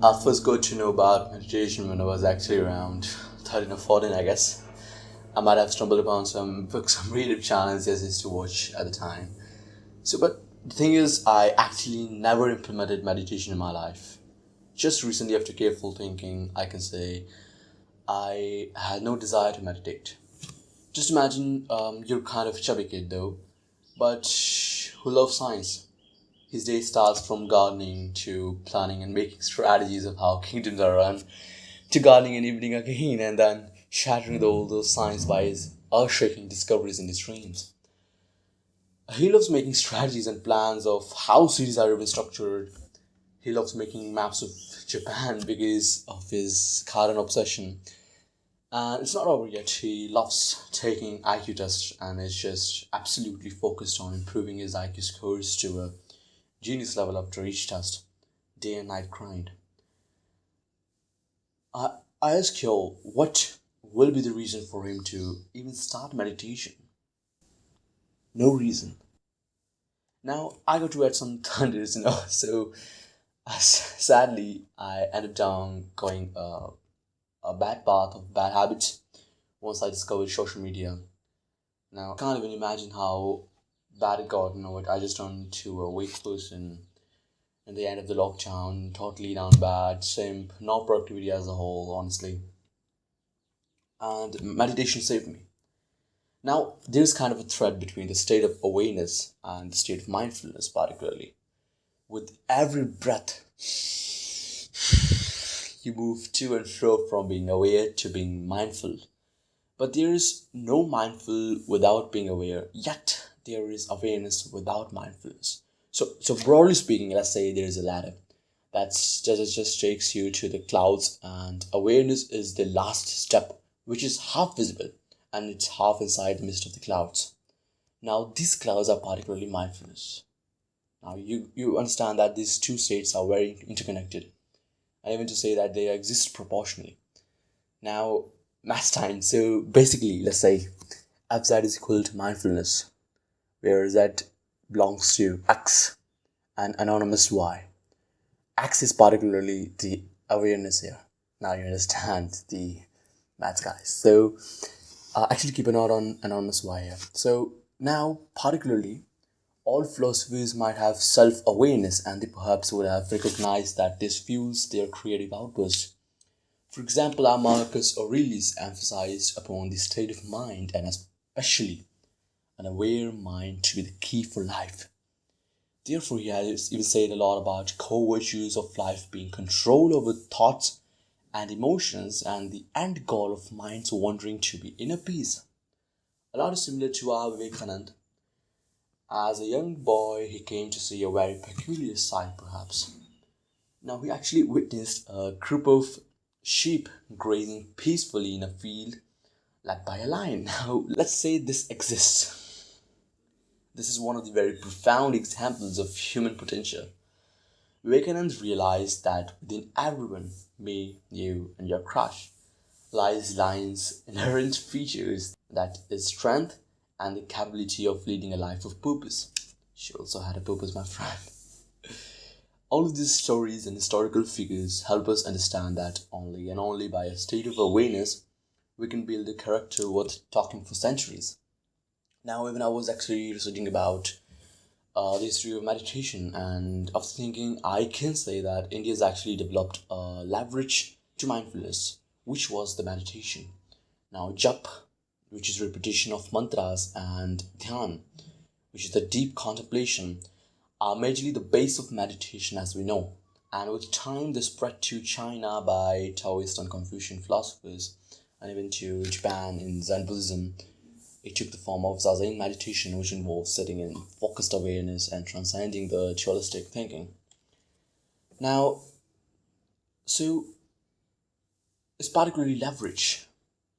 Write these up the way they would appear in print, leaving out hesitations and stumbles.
I first got to know about meditation when I was actually around 13 or 14, I guess. I might have stumbled upon some books, some reading channels I used to watch at the time. But the thing is, I actually never implemented meditation in my life. Just recently, after careful thinking, I can say I had no desire to meditate. Just imagine you're kind of a chubby kid though, but who loves science. His day starts from gardening to planning and making strategies of how kingdoms are run, to gardening and evening again, and then shattering all those science by his earth-shaking discoveries in his dreams. He loves making strategies and plans of how cities are even structured. He loves making maps of Japan because of his current obsession. And it's not over yet. He loves taking IQ tests and is just absolutely focused on improving his IQ scores to a genius level after each test. Day and night grind. I ask you all, what will be the reason for him to even start meditation? No reason. Now, I got to add some thunders. So sadly, I ended down going a bad path of bad habits once I discovered social media. Now, I can't even imagine how bad it got. What I just turned into a weak person in the end of the lockdown, totally down bad, simp, no productivity as a whole, honestly. And meditation saved me. Now, there's kind of a thread between the state of awareness and the state of mindfulness, particularly. With every breath, you move to and fro from being aware to being mindful. But there is no mindful without being aware, yet there is awareness without mindfulness. So broadly speaking, let's say there is a ladder that just takes you to the clouds, and awareness is the last step, which is half visible and it's half inside the midst of the clouds. Now, these clouds are particularly mindfulness. Now, you understand that these two states are very interconnected, and even to say that they exist proportionally. Now, math time. So basically, let's say fz is equal to mindfulness, where z belongs to x and anonymous y. X is particularly the awareness here. Now you understand the maths, guys. So actually keep a note on anonymous y here. So now, particularly, all philosophers might have self-awareness, and they perhaps would have recognized that this fuels their creative outburst. For example, our Marcus Aurelius emphasized upon the state of mind, and especially an aware mind, to be the key for life. Therefore, he has even said a lot about core virtues of life being control over thoughts and emotions, and the end goal of mind's wandering to be inner peace. A lot is similar to our Vivekananda. As a young boy, he came to see a very peculiar sight, perhaps. Now, he actually witnessed a group of sheep grazing peacefully in a field led by a lion. Now, let's say this exists. This is one of the very profound examples of human potential. Vivekanand realized that within everyone, me, you, and your crush, lies lion's inherent features, that is strength and the capability of leading a life of purpose. She also had a purpose, my friend. All of these stories and historical figures help us understand that only and only by a state of awareness we can build a character worth talking for centuries. Now, even I was actually researching about the history of meditation, and after thinking, I can say that India has actually developed a leverage to mindfulness, which was the meditation. Now, jap, which is repetition of mantras, and dhyan, which is the deep contemplation, are majorly the base of meditation as we know. And with time, they spread to China by Taoist and Confucian philosophers, and even to Japan in Zen Buddhism. It took the form of Zazen meditation, which involves sitting in focused awareness and transcending the dualistic thinking. Now, so it's particularly leverage.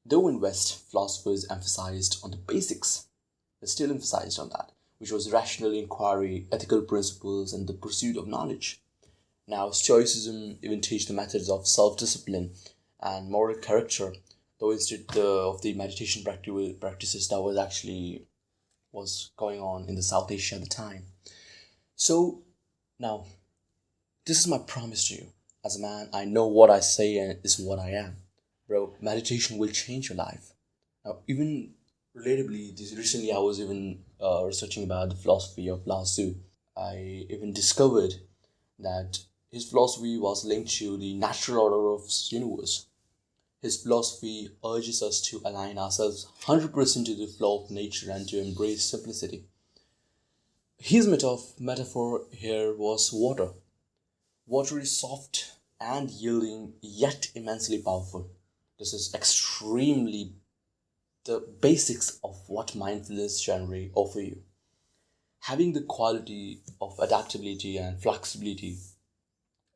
Though in West, philosophers emphasized on the basics, they still emphasized on that, which was rational inquiry, ethical principles, and the pursuit of knowledge. Now, Stoicism even teach the methods of self-discipline and moral character, though instead of the meditation practices that was going on in the South Asia at the time. So now, this is my promise to you. As a man, I know what I say and is what I am. Bro, meditation will change your life. Now, even relatably, this recently I was even researching about the philosophy of Lao Tzu. I even discovered that his philosophy was linked to the natural order of the universe. His philosophy urges us to align ourselves 100% to the flow of nature and to embrace simplicity. His metaphor here was water. Water is soft and yielding, yet immensely powerful. This is extremely the basics of what mindfulness generally offer you. Having the quality of adaptability and flexibility,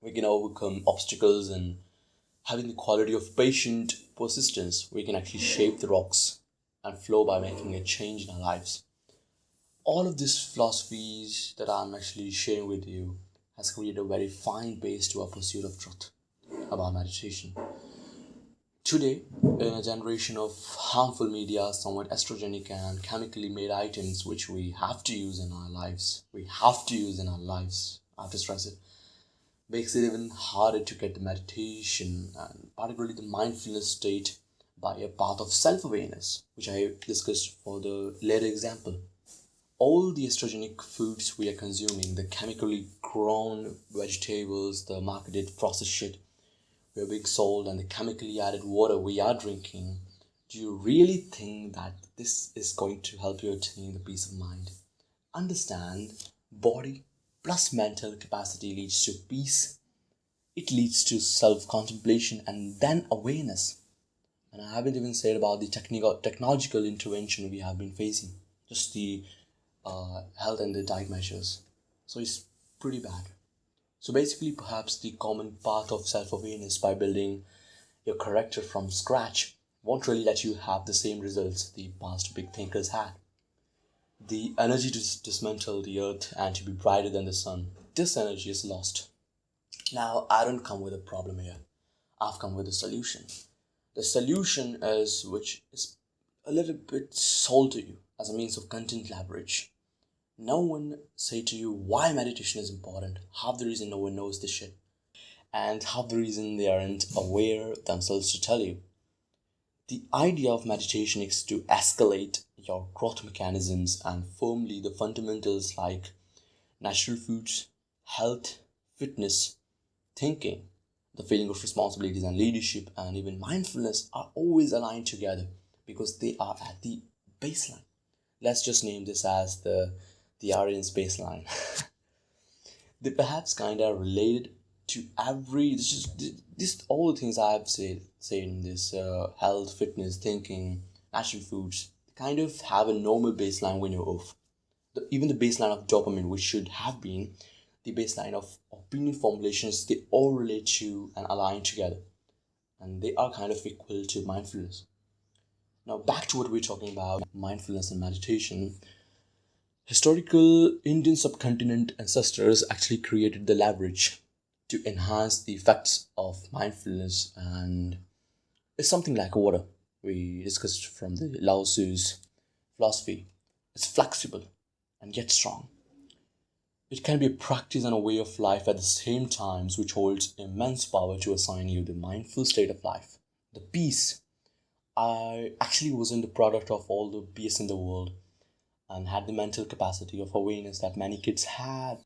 we can overcome obstacles, and having the quality of patient persistence, we can actually shape the rocks and flow by making a change in our lives. All of these philosophies that I'm actually sharing with you has created a very fine base to our pursuit of truth about meditation. Today, in a generation of harmful media, somewhat estrogenic and chemically made items which we have to use in our lives, I have to stress it, makes it even harder to get the meditation and particularly the mindfulness state by a path of self awareness, which I discussed for the later example. All the estrogenic foods we are consuming, the chemically grown vegetables, the marketed processed shit we are being sold, and the chemically added water we are drinking, do you really think that this is going to help you attain the peace of mind? Understand, body plus mental capacity leads to peace. It leads to self-contemplation and then awareness. And I haven't even said about the technological intervention we have been facing. Just the health and the diet measures. So it's pretty bad. So basically, perhaps the common path of self-awareness by building your character from scratch won't really let you have the same results the past big thinkers had. The energy to dismantle the earth and to be brighter than the sun, this energy is lost. Now, I don't come with a problem here. I've come with a solution. The solution is which is a little bit sold to you as a means of content leverage. No one say to you why meditation is important, half the reason no one knows this shit, and half the reason they aren't aware themselves to tell you. The idea of meditation is to escalate your growth mechanisms and firmly the fundamentals like natural foods, health, fitness, thinking, the feeling of responsibilities and leadership, and even mindfulness are always aligned together because they are at the baseline. Let's just name this as the Aryan's baseline. They perhaps kind of related to every this all the things I've said in this health, fitness, thinking, natural foods kind of have a normal baseline we know of. Even the baseline of dopamine, which should have been the baseline of opinion formulations, they all relate to and align together, and they are kind of equal to mindfulness. Now back to what we're talking about, mindfulness and meditation. Historical Indian subcontinent ancestors actually created the leverage to enhance the effects of mindfulness, and it's something like water we discussed from the Lao Tzu's philosophy. It's flexible and yet strong. It can be a practice and a way of life at the same times, which holds immense power to assign you the mindful state of life. The peace. I actually wasn't the product of all the peace in the world and had the mental capacity of awareness that many kids had.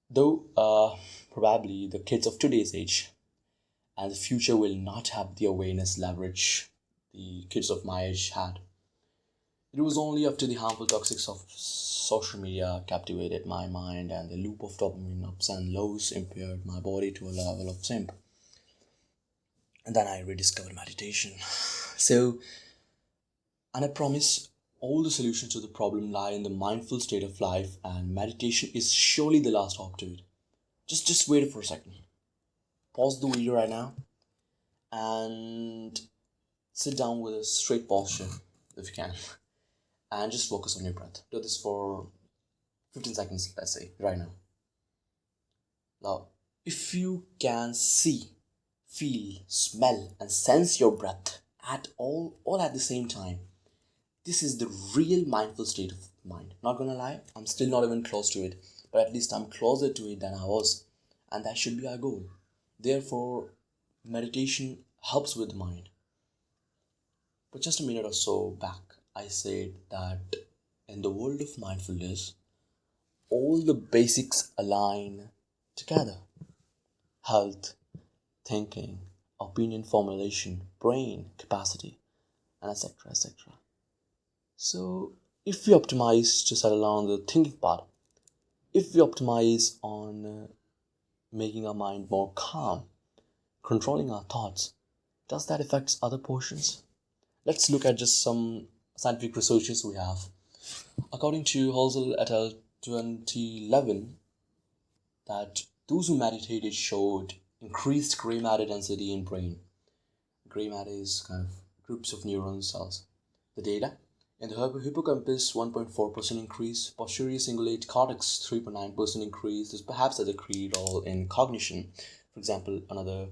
Though, probably the kids of today's age and the future will not have the awareness leverage the kids of my age had. It was only after the harmful toxics of social media captivated my mind and the loop of dopamine ups and lows impaired my body to a level of simp. And then I rediscovered meditation. So, and I promise all the solutions to the problem lie in the mindful state of life, and meditation is surely the last hop to it. Just wait for a second. Pause the video right now and sit down with a straight posture if you can. And just focus on your breath. Do this for 15 seconds, let's say, right now. Now, if you can see, feel, smell, and sense your breath at all at the same time, this is the real mindful state of mind. Not gonna lie, I'm still not even close to it, but at least I'm closer to it than I was, and that should be our goal. Therefore, meditation helps with the mind. But just a minute or so back, I said that in the world of mindfulness, all the basics align together: health, thinking, opinion formulation, brain capacity, and etc. etc. So, if we optimize to settle on the thinking part, if we optimize on making our mind more calm, controlling our thoughts, does that affect other portions? Let's look at just some scientific researches we have. According to Halsell et al. 2011, that those who meditated showed increased gray matter density in brain. Gray matter is kind of groups of neuron cells. The data in the hippocampus 1.4% increase, posterior cingulate cortex 3.9% increase. This perhaps has a key role in cognition. For example, another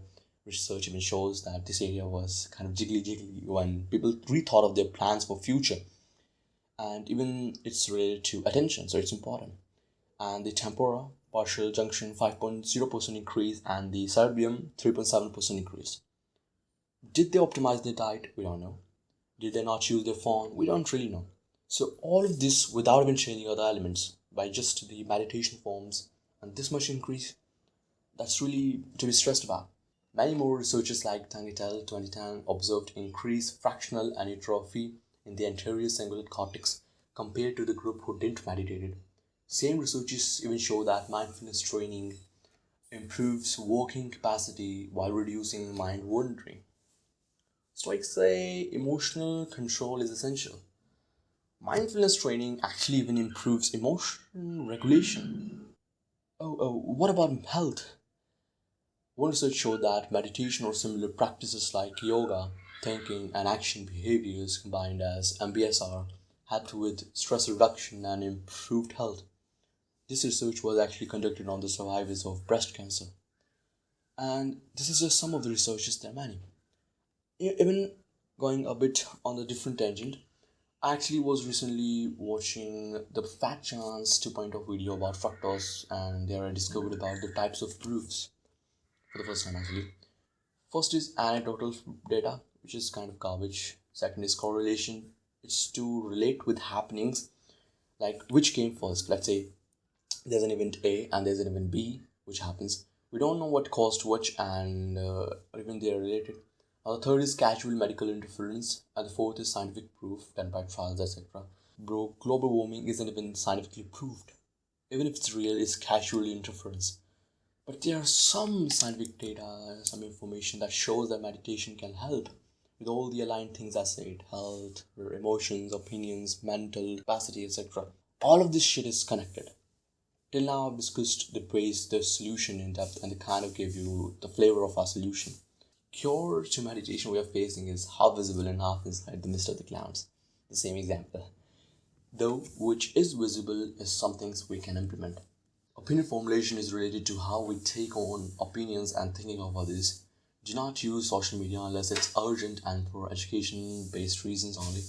research even shows that this area was kind of jiggly when people rethought of their plans for future, and even it's related to attention, so it's important. And the tempora partial junction 5.0% increase, and the cerebellum 3.7% increase. Did they optimize their diet? We don't know. Did they not use their phone? We don't really know. So all of this without even changing other elements, by just the meditation forms and this much increase, that's really to be stressed about. Many more researchers like Tang et al. 2010 observed increased fractional atrophy in the anterior cingulate cortex compared to the group who didn't meditate. Same researches even show that mindfulness training improves working capacity while reducing mind wandering. Stoics say emotional control is essential. Mindfulness training actually even improves emotion regulation. What about health? One research showed that meditation or similar practices like yoga, thinking, and action behaviors combined as MBSR helped with stress reduction and improved health. This research was actually conducted on the survivors of breast cancer. And this is just some of the researches, there are many. Even going a bit on the different tangent, I actually was recently watching the Fat Chance 2.0 video about fructose, and there I discovered about the types of proofs for the first time actually. First is anecdotal data, which is kind of garbage. Second is correlation. It's to relate with happenings, like which came first. Let's say there's an event A and there's an event B, which happens. We don't know what caused which, and even they are related. The third is casual medical interference, and the fourth is scientific proof done by trials, etc. Bro, global warming isn't even scientifically proved. Even if it's real, it's casual interference. But there are some scientific data, some information that shows that meditation can help with all the aligned things I said: health, emotions, opinions, mental capacity, etc. All of this shit is connected. Till now, I've discussed the base, the solution in depth, and they kind of gave you the flavor of our solution. Cure to meditation we are facing is half visible and half inside the mist of the clouds. The same example. Though which is visible is some things we can implement. Opinion formulation is related to how we take on opinions and thinking of others. Do not use social media unless it's urgent and for education based reasons only.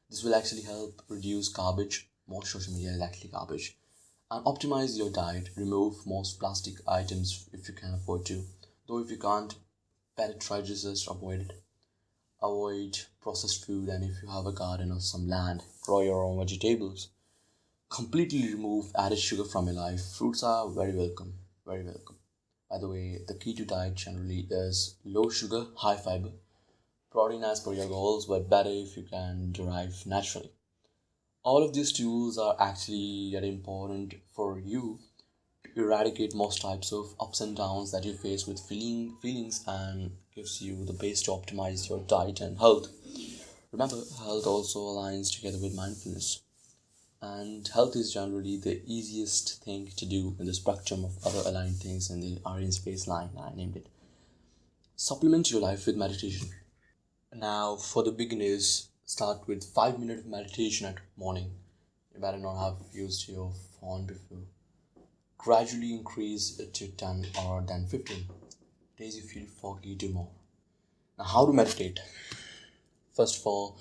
This will actually help reduce garbage. Most social media is actually garbage. And optimize your diet. Remove most plastic items if you can afford to. Though if you can't, better try to just avoid it. Avoid processed food, and if you have a garden or some land, grow your own vegetables. Completely remove added sugar from your life. Fruits are very welcome. Very welcome. By the way, the key to diet generally is low sugar, high fiber. Protein as per your goals, but better if you can derive naturally. All of these tools are actually very important for you to eradicate most types of ups and downs that you face with feelings, and gives you the base to optimize your diet and health. Remember, health also aligns together with mindfulness. And health is generally the easiest thing to do in the spectrum of other aligned things in the Aryan space line I named it. Supplement your life with meditation. Now, for the beginners, start with 5 minutes of meditation at morning. You better not have used your phone before. Gradually increase it to 10 or then 15. Days you feel foggy, do more. Now, how to meditate? First of all,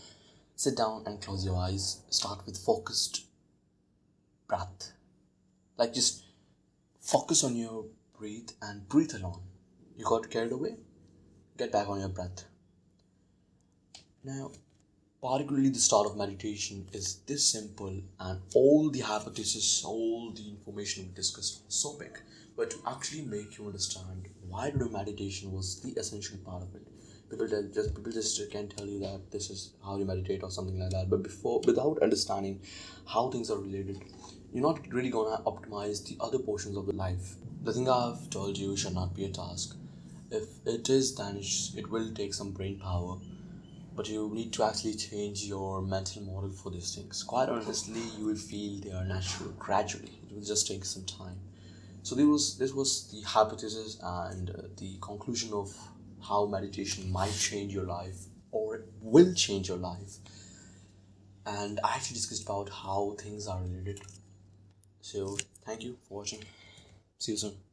sit down and close your eyes. Start with focused breath. Like just focus on your breath and breathe alone. You got carried away? Get back on your breath. Now, particularly the start of meditation is this simple, and all the hypothesis, all the information we discussed was so big. But to actually make you understand why to do meditation was the essential part of it. People just can tell you that this is how you meditate or something like that. But without understanding how things are related, you're not really gonna optimize the other portions of the life. The thing I've told you should not be a task. If it is, then it will take some brain power, but you need to actually change your mental model for these things. Quite honestly, you will feel they are natural gradually. It will just take some time. So this was the hypothesis and the conclusion of how meditation might change your life or will change your life. And I actually discussed about how things are related. So thank you for watching. See you soon.